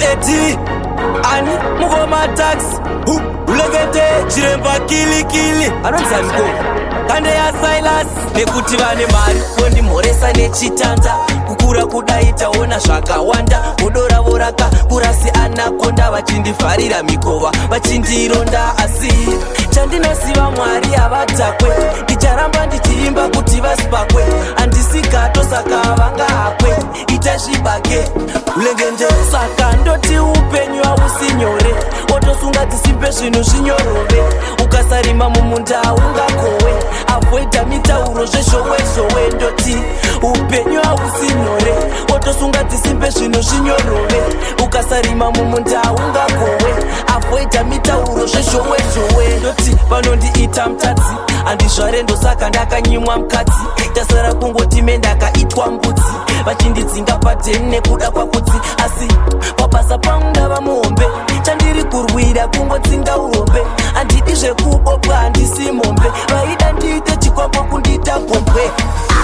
eti ani mukoma tax ulekete chiremba kilikili anonzaniko kande ya Silas nekuti vane mari kondimhoresa nechitanda kukura kudai taona zvakawanda vodo ravo rakakura seanakonda vachindivharira mikova vachindironda asi chandinosiva mwari havatakwe ndicharamba ndichiimba kuti vasipakwe handisikato saka vanga hakwe itazvibake ulengende saka ndoti upenyu hausinyore wotosunga dzisimbe zvinhu zvinyorove ukasarima mumunda ungakowe avoida mitauro zvezhowe ndoti upenyu hausinyore wotosunga dzisimbe zvinhu zvinyorove ukasarima mumunda ungakowe avoida mitauro zvezhowe ndoti vanondiita mutadzi handizvarendo saka ndakanyimwa mukadzi tasara kungoti mendakaitwa mbudzi vachindidzinga padheni nekuda kwakudzi asi pabasa pangu ndava muhombe chandiri kurwira kungotsinga urombe handidi zvekubopwa handisi mombe vaida ndiite chikwambo kundiita gombwe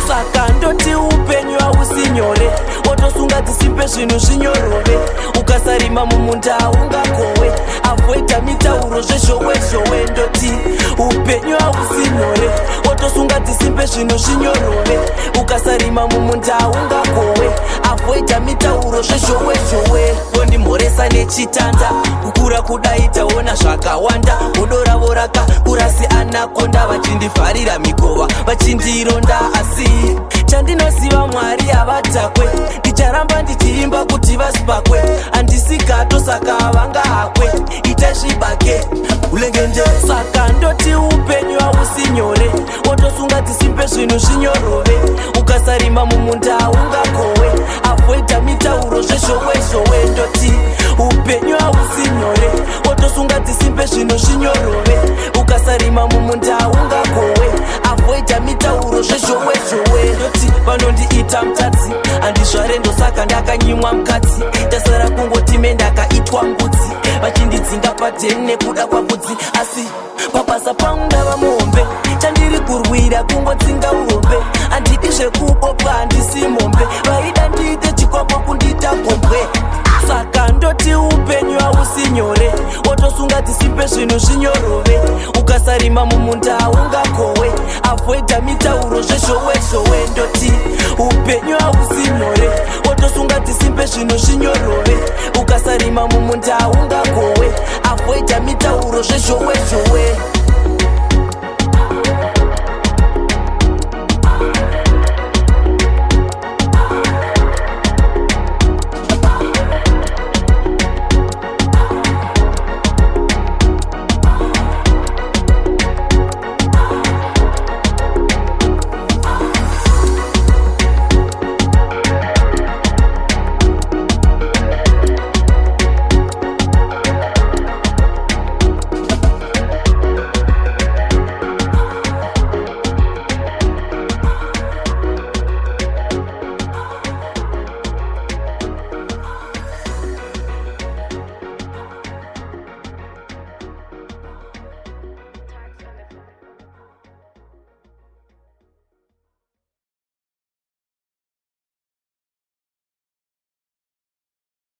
saka ndoti upenyu hausinyore wotosunga dzisimbe zvinhu zvinyorove ukasarima mumunda ungakowe avoida mitauro zvezhowe ndoti upenyu hausinyore wotosunga dzisimbe zvinhu zvinyorove ukasarima mumunda ungakowe avoida mitauro zvezhowe kondimhoresa nechitanda kukura kudai taona zvakawanda vodo ravo rakakura seanakonda vachindivharira mikova vachindironda asi chandinosiva mwari havatakwe ndicharamba ndichiimba kuti vasipakwe handisikato saka vanga hakwe itazvibake ulengende saka ndoti upenyu hausinyore wotosunga dzisimbe zvinhu zvinyorove ukasarima mumunda ungakowe avoida mitauro zvezhowe ndoti upenyu hausinyore wotosunga dzisimbe zvinhu zvinyorove ukasarima mumunda ungakowe avoida mitauro zvezhowe ndoti vanondiita mutadzi handizvarendo saka ndakanyimwa mukadzi tasara kungoti mendakaitwa mbudzi vachindidzinga padheni nekuda kwakudzi asi pabasa pangu ndava muhombe chandiri kurwira kungotsinga urombe handidi zvekubopwa handisi mombe vaida ndiite chikwambo kundiita gombwe saka ndoti upenyu hausinyore wotosunga dzisimbe zvinhu zvinyorove ukasarima mumunda ungakowe avoida mitauro zvezhowe ndoti upenyu hausinyore wotosunga dzisimbe zvinhu zvinyorove ukasarima mumunda ungakowe avoida mitauro zvezhowe